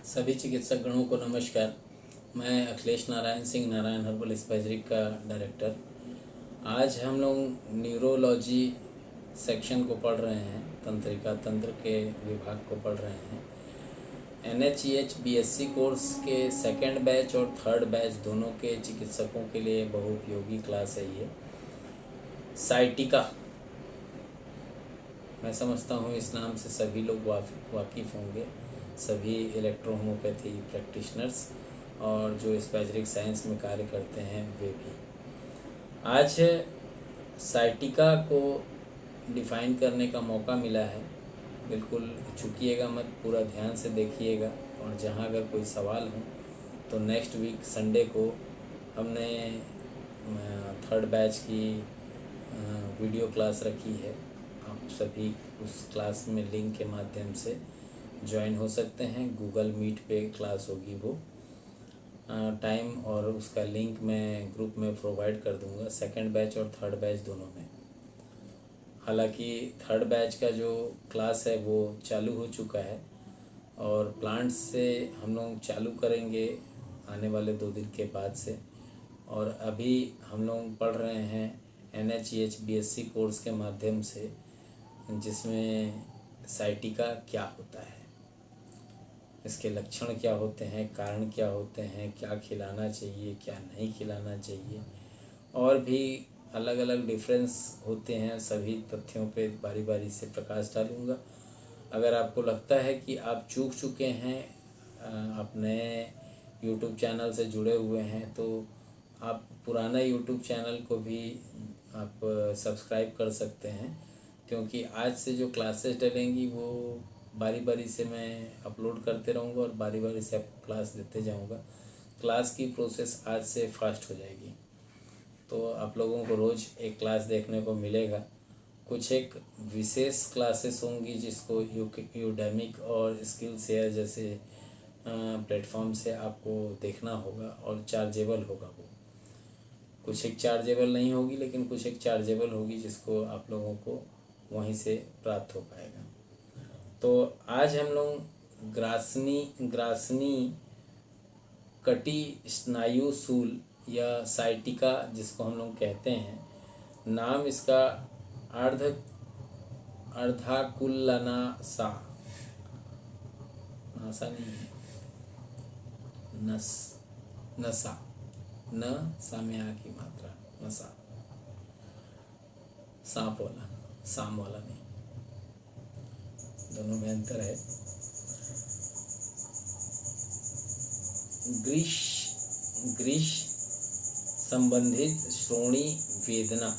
सभी चिकित्सक गणों को नमस्कार। मैं अखिलेश नारायण सिंह, नारायण हर्बल स्पेशलिस्ट का डायरेक्टर। आज हम लोग न्यूरोलॉजी सेक्शन को पढ़ रहे हैं, तंत्रिका तंत्र के विभाग को पढ़ रहे हैं। NHEH BSc कोर्स के सेकंड बैच और थर्ड बैच दोनों के चिकित्सकों के लिए बहुउपयोगी क्लास है ये। साइटिका, मैं समझता हूँ इस नाम से सभी लोग वाकिफ़ होंगे, सभी इलेक्ट्रोहोम्योपैथी प्रैक्टिशनर्स और जो स्पेशलिस्ट साइंस में कार्य करते हैं वे भी। आज साइटिका को डिफ़ाइन करने का मौका मिला है। बिल्कुल चूकिएगा मत, पूरा ध्यान से देखिएगा, और जहाँ अगर कोई सवाल हो तो नेक्स्ट वीक संडे को हमने थर्ड बैच की वीडियो क्लास रखी है। आप सभी उस क्लास में लिंक के माध्यम से ज्वाइन हो सकते हैं। गूगल मीट पे क्लास होगी, वो टाइम और उसका लिंक मैं ग्रुप में प्रोवाइड कर दूंगा, सेकंड बैच और थर्ड बैच दोनों में। हालांकि थर्ड बैच का जो क्लास है वो चालू हो चुका है और प्लांट्स से हम लोग चालू करेंगे आने वाले 2 दिन के बाद से। और अभी हम लोग पढ़ रहे हैं NHEH BSc कोर्स के माध्यम से, जिसमें साइटिका क्या होता है, इसके लक्षण क्या होते हैं, कारण क्या होते हैं, क्या खिलाना चाहिए, क्या नहीं खिलाना चाहिए, और भी अलग अलग डिफरेंस होते हैं। सभी तथ्यों पे बारी बारी से प्रकाश डालूंगा। अगर आपको लगता है कि आप चूक चुके हैं, आप नए यूट्यूब चैनल से जुड़े हुए हैं, तो आप पुराना यूट्यूब चैनल को भी आप सब्सक्राइब कर सकते हैं, क्योंकि आज से जो क्लासेस डलेंगी वो बारी बारी से मैं अपलोड करते रहूँगा और बारी बारी से आपको क्लास देते जाऊँगा। क्लास की प्रोसेस आज से फास्ट हो जाएगी, तो आप लोगों को रोज़ एक क्लास देखने को मिलेगा। कुछ एक विशेष क्लासेस होंगी जिसको यूडेमिक और स्किल शेयर जैसे प्लेटफॉर्म से आपको देखना होगा, और चार्जेबल होगा वो। कुछ एक चार्जेबल नहीं होगी, लेकिन कुछ एक चार्जेबल होगी जिसको आप लोगों को वहीं से प्राप्त हो पाएगा। तो आज हम लोग ग्रासनी कटी स्नायु शूल या साइटिका जिसको हम लोग कहते हैं, नाम इसका अर्धाकुलनासा, नासा नहीं है, नसा, न साम्या की मात्रा, नसा, सांप वाला, साम वाला नहीं, दोनों में अंतर है। ग्रीष संबंधित श्रोणी वेदना,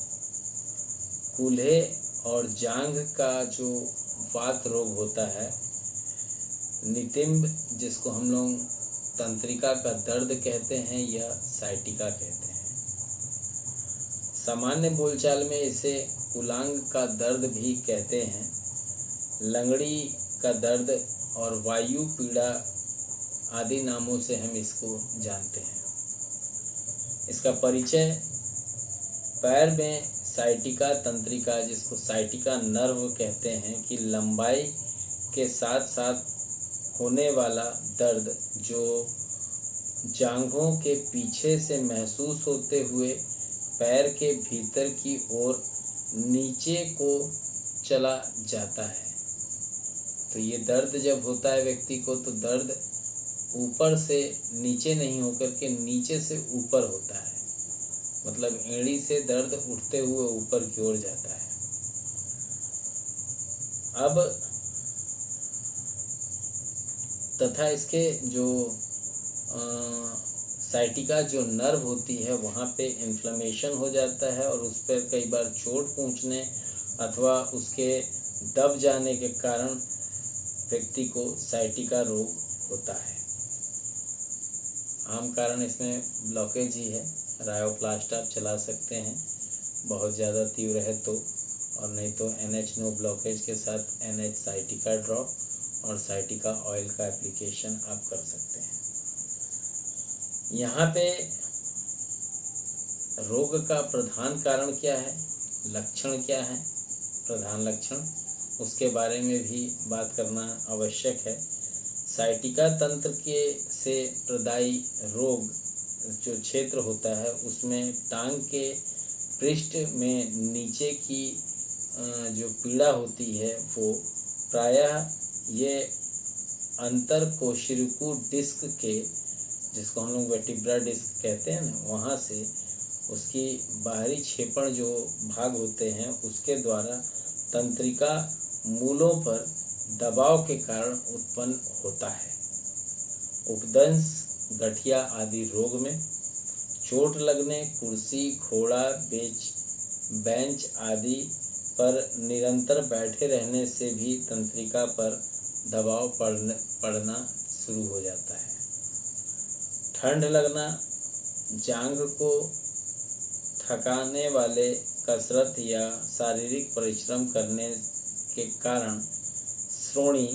कूल्हे और जांघ का जो वात रोग होता है, नितिंब जिसको हम लोग तंत्रिका का दर्द कहते हैं या साइटिका कहते हैं। सामान्य बोलचाल में इसे कुलांग का दर्द भी कहते हैं। लंगड़ी का दर्द और वायु पीड़ा आदि नामों से हम इसको जानते हैं। इसका परिचय, पैर में साइटिका तंत्रिका जिसको साइटिका नर्व कहते हैं कि लंबाई के साथ साथ होने वाला दर्द जो जांघों के पीछे से महसूस होते हुए पैर के भीतर की ओर नीचे को चला जाता है। तो ये दर्द जब होता है व्यक्ति को, तो दर्द ऊपर से नीचे नहीं होकर के नीचे से ऊपर होता है, मतलब एड़ी से दर्द उठते हुए ऊपर की ओर जाता है। अब तथा इसके जो साइटिका जो नर्व होती है वहाँ पे इन्फ्लेमेशन हो जाता है, और उस पर कई बार चोट पहुँचने अथवा उसके दब जाने के कारण व्यक्ति को साइटिका रोग होता है। आम कारण इसमें ब्लॉकेज ही है। रायोप्लास्ट आप चला सकते हैं बहुत ज़्यादा तीव्र है तो, और नहीं तो NH-NO ब्लॉकेज के साथ NH साइटिका ड्रॉप और साइटिका ऑयल का एप्लीकेशन आप कर सकते हैं। यहाँ पे रोग का प्रधान कारण क्या है, लक्षण क्या है, प्रधान लक्षण, उसके बारे में भी बात करना आवश्यक है। साइटिका तंत्र के से प्रदायी रोग जो क्षेत्र होता है उसमें टांग के पृष्ठ में नीचे की जो पीड़ा होती है वो प्रायः ये अंतर कोशिरुकु डिस्क के, जिसको हम लोग वर्टिब्रा डिस्क कहते हैं ना, वहाँ से उसकी बाहरी क्षेपण जो भाग होते हैं उसके द्वारा तंत्रिका मूलों पर दबाव के कारण उत्पन्न होता है। उपदंश, गठिया आदि रोग में चोट लगने, कुर्सी, घोड़ा, बेंच आदि पर निरंतर बैठे रहने से भी तंत्रिका पर दबाव पड़ना शुरू हो जाता है। ठंड लगना, जांघ को थकाने वाले कसरत या शारीरिक परिश्रम करने के कारण श्रोणि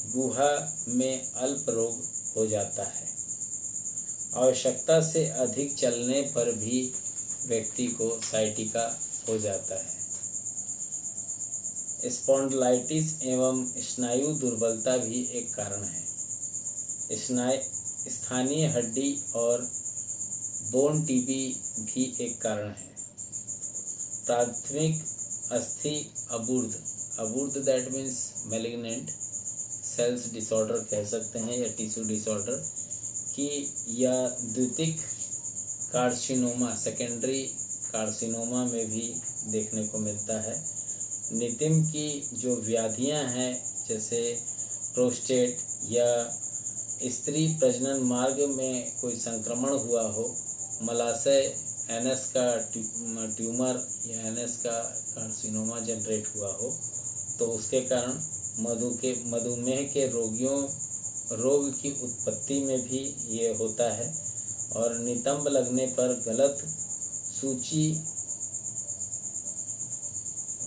गुहा में अल्प रोग हो जाता है। आवश्यकता से अधिक चलने पर भी व्यक्ति को साइटिका हो जाता है। स्पॉन्डिलाइटिस एवं स्नायु दुर्बलता भी एक कारण है। स्थानीय हड्डी और बोन टीबी भी एक कारण है। प्राथमिक अस्थि अबूर्द that means malignant cells disorder कह सकते हैं या टिश्यू डिसऑर्डर की, या द्वितीयक कार्सिनोमा, सेकेंडरी कार्सिनोमा में भी देखने को मिलता है। नितिम की जो व्याधियां हैं जैसे प्रोस्टेट या स्त्री प्रजनन मार्ग में कोई संक्रमण हुआ हो, मलाशय एनएस का ट्यूमर या एनएस का कार्सिनोमा जनरेट हुआ हो, तो उसके कारण मधुमेह के रोग की उत्पत्ति में भी ये होता है। और नितंब लगने पर गलत सूची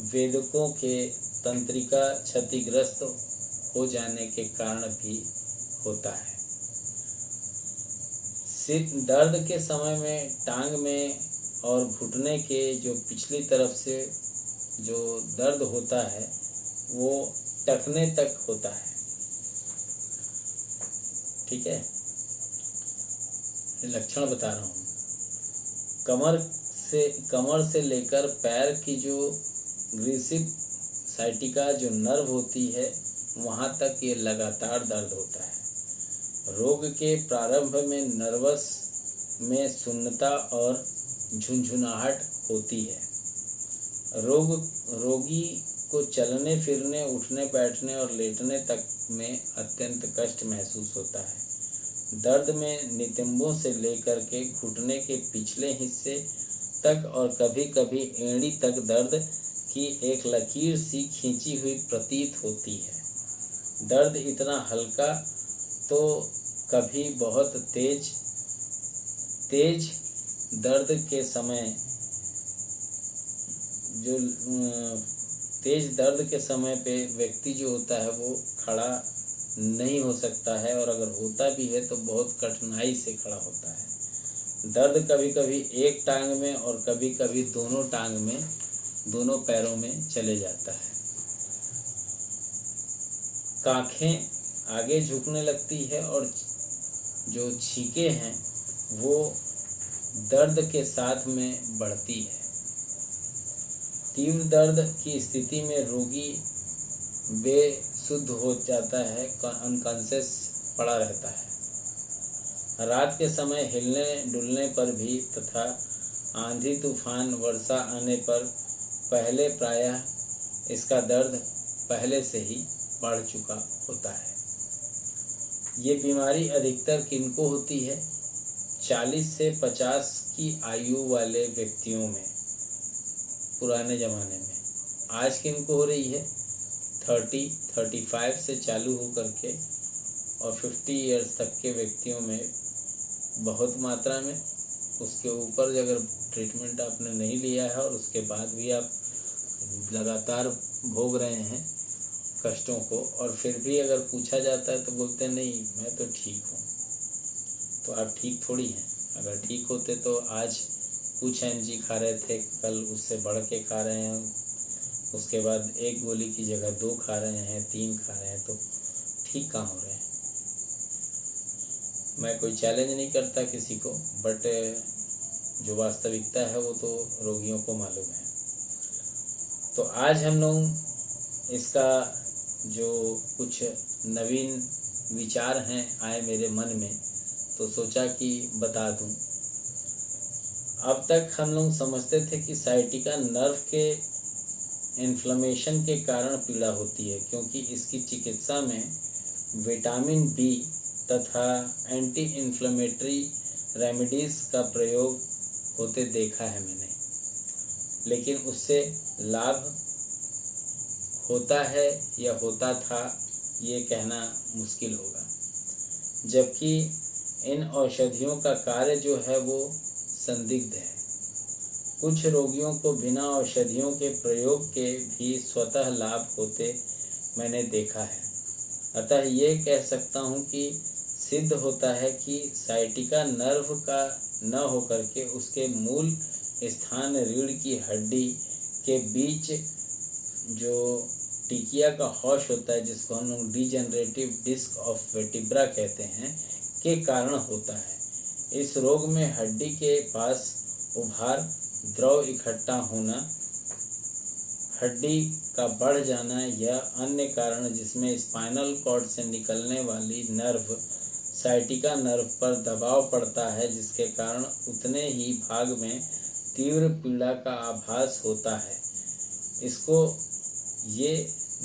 वेदकों के तंत्रिका क्षतिग्रस्त हो जाने के कारण भी होता है। दर्द के समय में टांग में और घुटने के जो पिछली तरफ से जो दर्द होता है वो टखने तक होता है। ठीक है, लक्षण बता रहा हूँ। कमर से लेकर पैर की जो ग्रीसिप साइटिका जो नर्व होती है वहाँ तक ये लगातार दर्द होता है। रोग के प्रारंभ में नर्वस में सुन्नता और झुंझुनाहट होती है। रोगी को चलने फिरने, उठने बैठने और लेटने तक में अत्यंत कष्ट महसूस होता है। दर्द में नितंबों से लेकर के घुटने के पिछले हिस्से तक और कभी कभी एड़ी तक दर्द की एक लकीर सी खींची हुई प्रतीत होती है। दर्द इतना हल्का तो कभी बहुत तेज दर्द के समय जो तेज दर्द के समय पे व्यक्ति जो होता है वो खड़ा नहीं हो सकता है, और अगर होता भी है तो बहुत कठिनाई से खड़ा होता है। दर्द कभी कभी एक टांग में और कभी कभी दोनों टांग में, दोनों पैरों में चले जाता है। काखें आगे झुकने लगती है और जो छींकें हैं वो दर्द के साथ में बढ़ती है। तीव्र दर्द की स्थिति में रोगी बेसुध हो जाता है, अनकॉन्शियस पड़ा रहता है। रात के समय हिलने डुलने पर भी तथा आंधी तूफान वर्षा आने पर पहले प्रायः इसका दर्द पहले से ही बढ़ चुका होता है। ये बीमारी अधिकतर किनको होती है? 40 से 50 की आयु वाले व्यक्तियों में पुराने ज़माने में। आज किनको हो रही है? 30-35 से चालू हो करके और 50 इयर्स तक के व्यक्तियों में बहुत मात्रा में। उसके ऊपर अगर ट्रीटमेंट आपने नहीं लिया है और उसके बाद भी आप लगातार भोग रहे हैं कष्टों को, और फिर भी अगर पूछा जाता है तो बोलते नहीं मैं तो ठीक हूँ। तो आप ठीक थोड़ी हैं। अगर ठीक होते तो आज कुछ mg खा रहे थे, कल उससे बढ़ के खा रहे हैं, उसके बाद एक गोली की जगह 2 खा रहे हैं, 3 खा रहे हैं, तो ठीक कहाँ हो रहे हैं? मैं कोई चैलेंज नहीं करता किसी को, बट जो वास्तविकता है वो तो रोगियों को मालूम है। तो आज हम लोग इसका जो कुछ नवीन विचार हैं आए मेरे मन में, तो सोचा कि बता दूं। अब तक हम लोग समझते थे कि साइटिका नर्व के इन्फ्लेमेशन के कारण पीड़ा होती है, क्योंकि इसकी चिकित्सा में विटामिन बी तथा एंटी इन्फ्लेमेटरी रेमेडीज़ का प्रयोग होते देखा है मैंने, लेकिन उससे लाभ होता है या होता था ये कहना मुश्किल होगा। जबकि इन औषधियों का कार्य जो है वो संदिग्ध है। कुछ रोगियों को बिना औषधियों के प्रयोग के भी स्वतः लाभ होते मैंने देखा है। अतः ये कह सकता हूँ कि सिद्ध होता है कि साइटिका नर्व का न होकर के उसके मूल स्थान रीढ़ की हड्डी के बीच जो टिकिया का हौश होता है, जिसको हम लोग डिजेनरेटिव डिस्क ऑफ वर्टिब्रा कहते हैं, के कारण होता है। इस रोग में हड्डी के पास उभार, द्रव इकट्ठा होना, हड्डी का बढ़ जाना या अन्य कारण जिसमें स्पाइनल कॉर्ड से निकलने वाली नर्व साइटिका नर्व पर दबाव पड़ता है, जिसके कारण उतने ही भाग में तीव्र पीड़ा का आभास होता है। इसको ये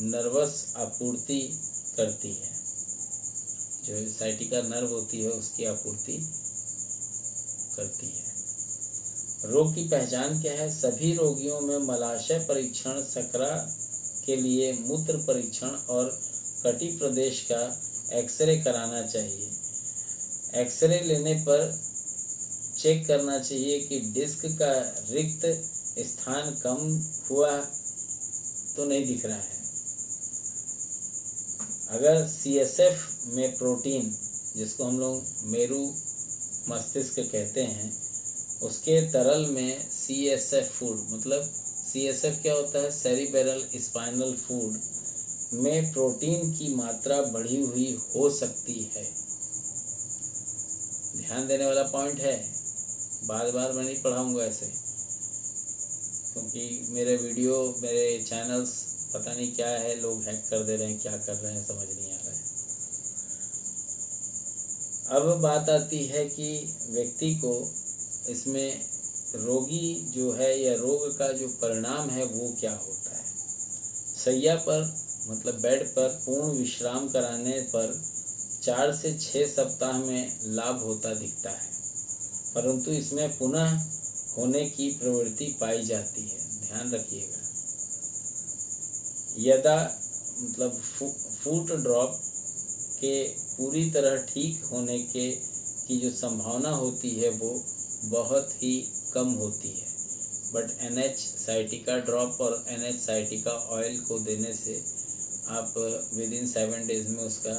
नर्वस आपूर्ति करती है, जो साइटिका नर्व होती है उसकी आपूर्ति करती है। रोग की पहचान क्या है? सभी रोगियों में मलाशय परीक्षण, सकरा के लिए मूत्र परीक्षण और कटी प्रदेश का एक्सरे कराना चाहिए। एक्सरे लेने पर चेक करना चाहिए कि डिस्क का रिक्त स्थान कम हुआ तो नहीं दिख रहा है। अगर सीएसएफ में प्रोटीन, जिसको हम लोग मेरु मस्तिष्क कहते हैं, उसके तरल में सीएसएफ फूड, मतलब सीएसएफ क्या होता है? सेरिब्रल स्पाइनल फूड में प्रोटीन की मात्रा बढ़ी हुई हो सकती है। ध्यान देने वाला पॉइंट है। बार बार मैं नहीं पढ़ाऊँगा ऐसे, क्योंकि मेरे वीडियो, मेरे चैनल्स पता नहीं क्या है, लोग हैक कर दे रहे हैं, क्या कर रहे हैं समझ नहीं आ रहा है। अब बात आती है कि व्यक्ति को इसमें रोगी जो है या रोग का जो परिणाम है वो क्या होता है। शैया पर, मतलब बेड पर पूर्ण विश्राम कराने पर 4 से 6 सप्ताह में लाभ होता दिखता है, परंतु इसमें पुनः होने की प्रवृत्ति पाई जाती है। ध्यान रखिएगा। यदा मतलब फुट ड्रॉप के पूरी तरह ठीक होने के की जो संभावना होती है वो बहुत ही कम होती है, बट NH साइटिका ड्रॉप और NH साइटिका ऑयल को देने से आप विदिन 7 डेज में उसका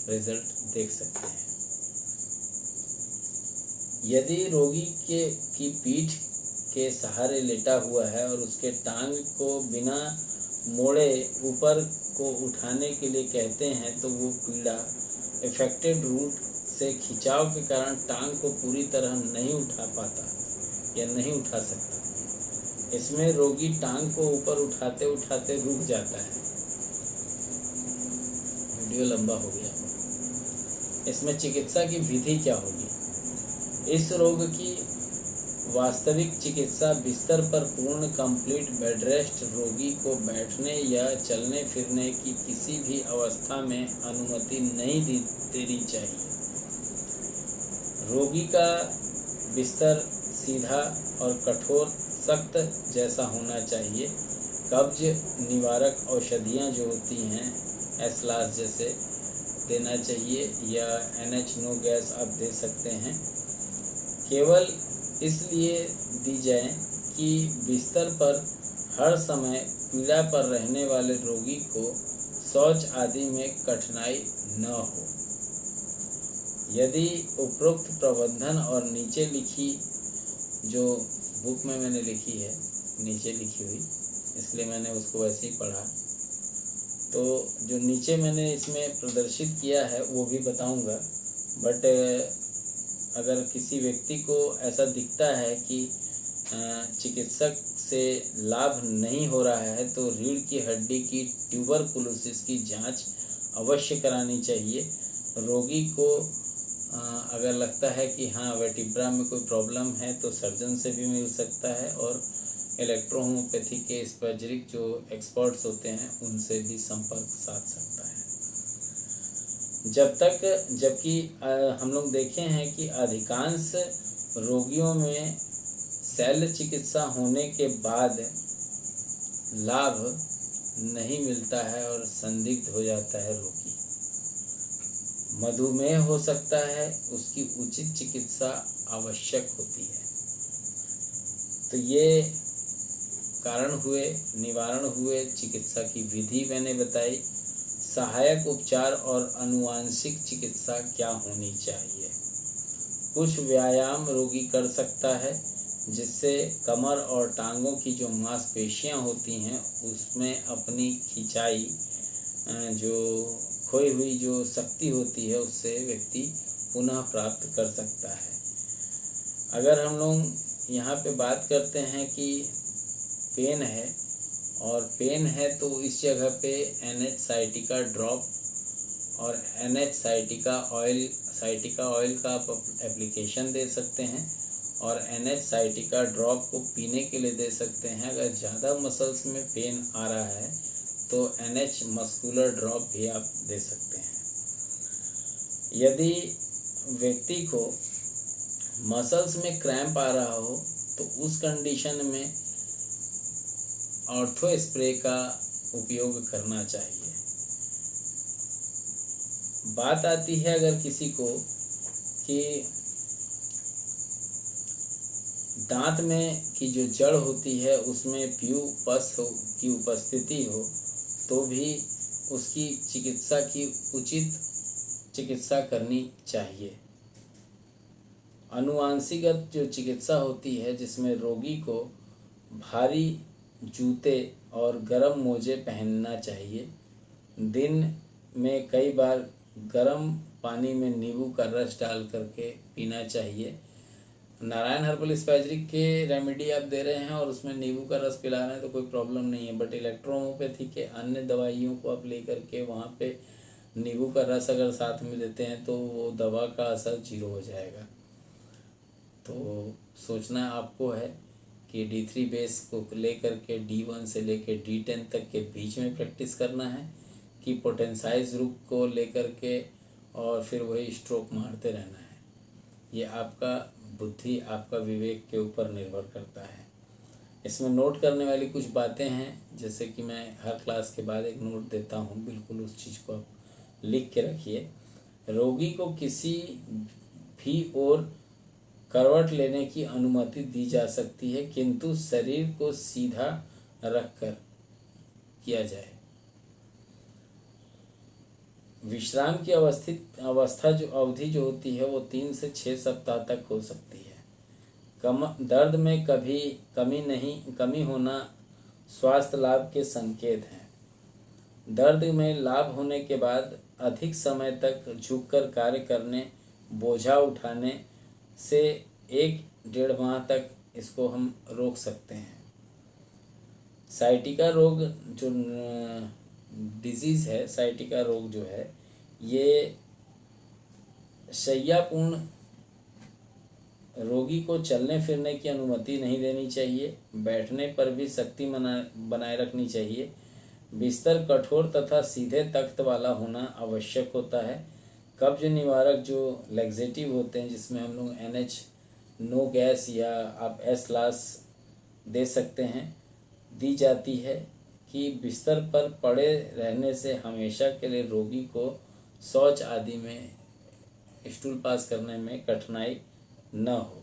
रिजल्ट देख सकते हैं। यदि रोगी की पीठ के सहारे लेटा हुआ है और उसके टांग को बिना मोड़े ऊपर को उठाने के लिए कहते हैं, तो वो पीड़ा इफेक्टेड रूट से खिंचाव के कारण टांग को पूरी तरह नहीं उठा पाता या नहीं उठा सकता। इसमें रोगी टांग को ऊपर उठाते उठाते रुक जाता है। वीडियो लंबा हो गया। इसमें चिकित्सा की विधि क्या होगी? इस रोग की वास्तविक चिकित्सा बिस्तर पर पूर्ण कंप्लीट बेड रेस्ट, रोगी को बैठने या चलने फिरने की किसी भी अवस्था में अनुमति नहीं देनी चाहिए। रोगी का बिस्तर सीधा और कठोर सख्त जैसा होना चाहिए। कब्ज निवारक औषधियाँ जो होती हैं एस्लास जैसे देना चाहिए, या NH नो गैस आप दे सकते हैं। केवल इसलिए दी जाए कि बिस्तर पर हर समय पीड़ा पर रहने वाले रोगी को शौच आदि में कठिनाई न हो। यदि उपरोक्त प्रबंधन और नीचे लिखी, जो बुक में मैंने लिखी है नीचे लिखी हुई, इसलिए मैंने उसको वैसे ही पढ़ा, तो जो नीचे मैंने इसमें प्रदर्शित किया है वो भी बताऊंगा, बट अगर किसी व्यक्ति को ऐसा दिखता है कि चिकित्सक से लाभ नहीं हो रहा है तो रीढ़ की हड्डी की ट्यूबरकुलोसिस की जांच अवश्य करानी चाहिए। रोगी को अगर लगता है कि हाँ वर्टिब्रा में कोई प्रॉब्लम है तो सर्जन से भी मिल सकता है और इलेक्ट्रोहोम्योपैथी के स्पर्जरिक जो एक्सपर्ट्स होते हैं उनसे भी संपर्क साध सकता है। जबकि हम लोग देखे हैं कि अधिकांश रोगियों में शल्य चिकित्सा होने के बाद लाभ नहीं मिलता है और संदिग्ध हो जाता है रोगी। मधुमेह हो सकता है, उसकी उचित चिकित्सा आवश्यक होती है। तो ये कारण हुए, निवारण हुए, चिकित्सा की विधि मैंने बताई, सहायक उपचार और आनुवांशिक चिकित्सा क्या होनी चाहिए। कुछ व्यायाम रोगी कर सकता है जिससे कमर और टांगों की जो मांसपेशियां होती हैं उसमें अपनी खिंचाई, जो खोई हुई जो शक्ति होती है उससे व्यक्ति पुनः प्राप्त कर सकता है। अगर हम लोग यहाँ पे बात करते हैं कि पेन है और पेन है तो इस जगह पे NH साइटिका ड्रॉप और NH साइटिका ऑयल का आप एप्लीकेशन दे सकते हैं और NH साइटिका ड्रॉप को पीने के लिए दे सकते हैं। अगर ज़्यादा मसल्स में पेन आ रहा है तो NH मस्कुलर ड्रॉप भी आप दे सकते हैं। यदि व्यक्ति को मसल्स में क्रैम्प आ रहा हो तो उस कंडीशन में ऑर्थो स्प्रे का उपयोग करना चाहिए। बात आती है अगर किसी को कि दांत में की जो जड़ होती है उसमें प्यूपस की उपस्थिति हो तो भी उसकी चिकित्सा की उचित चिकित्सा करनी चाहिए। आनुवांशिकगत जो चिकित्सा होती है जिसमें रोगी को भारी जूते और गर्म मोजे पहनना चाहिए। दिन में कई बार गर्म पानी में नींबू का रस डाल करके पीना चाहिए। नारायण हर्बल स्पैजरिक के रेमेडी आप दे रहे हैं और उसमें नींबू का रस पिला रहे हैं तो कोई प्रॉब्लम नहीं है, बट इलेक्ट्रोहोम्योपैथी के अन्य दवाइयों को आप लेकर के वहाँ पे नींबू का रस अगर साथ में देते हैं तो वो दवा का असर 0 हो जाएगा। तो सोचना आपको है कि D3 बेस को लेकर के D1 से लेकर D10 तक के बीच में प्रैक्टिस करना है कि पोटेंसाइज रुक को लेकर के और फिर वही स्ट्रोक मारते रहना है। ये आपका बुद्धि, आपका विवेक के ऊपर निर्भर करता है। इसमें नोट करने वाली कुछ बातें हैं, जैसे कि मैं हर क्लास के बाद एक नोट देता हूँ, बिल्कुल उस चीज़ को आप लिख के रखिए। रोगी को किसी भी ओर करवट लेने की अनुमति दी जा सकती है किंतु शरीर को सीधा रखकर किया जाए। विश्राम की अवस्था जो अवधि जो होती है वो 3 से 6 सप्ताह तक हो सकती है। दर्द में कभी कमी होना स्वास्थ्य लाभ के संकेत हैं। दर्द में लाभ होने के बाद अधिक समय तक झुककर कार्य करने, बोझा उठाने से 1-1.5 माह तक इसको हम रोक सकते हैं। साइटिका रोग जो डिजीज़ है, साइटिका रोग जो है ये शैय्यापूर्ण रोगी को चलने फिरने की अनुमति नहीं देनी चाहिए। बैठने पर भी शक्ति बनाए रखनी चाहिए। बिस्तर कठोर तथा सीधे तख्त वाला होना आवश्यक होता है। कब्ज निवारक जो लैक्सेटिव होते हैं जिसमें हम लोग NH नो गैस या आप S-लास दे सकते हैं, दी जाती है कि बिस्तर पर पड़े रहने से हमेशा के लिए रोगी को शौच आदि में स्टूल पास करने में कठिनाई न हो।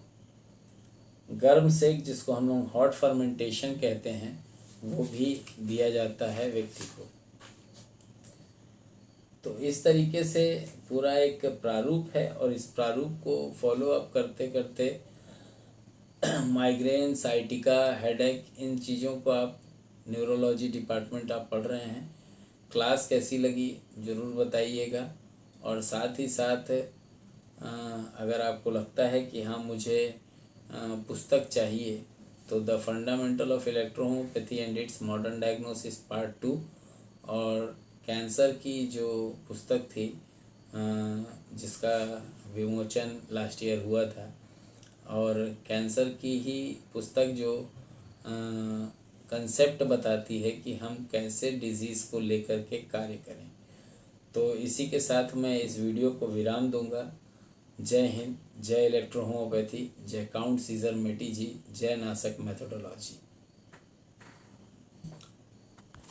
गर्म सेक जिसको हम लोग हॉट फर्मेंटेशन कहते हैं वो भी दिया जाता है व्यक्ति को। तो इस तरीके से पूरा एक प्रारूप है और इस प्रारूप को फॉलो अप करते करते माइग्रेन, साइटिका, हेडेक, इन चीज़ों को आप न्यूरोलॉजी डिपार्टमेंट आप पढ़ रहे हैं। क्लास कैसी लगी ज़रूर बताइएगा और साथ ही साथ अगर आपको लगता है कि हाँ मुझे पुस्तक चाहिए तो the fundamental of electrohomeopathy and its modern diagnosis part 2 और कैंसर की जो पुस्तक थी जिसका विमोचन लास्ट ईयर हुआ था और कैंसर की ही पुस्तक जो कंसेप्ट बताती है कि हम कैसे डिजीज़ को लेकर के कार्य करें। तो इसी के साथ मैं इस वीडियो को विराम दूंगा। जय हिंद, जय इलेक्ट्रो होम्योपैथी, जय काउंट सीजर मेटी जी, जय नासक मेथोडोलॉजी।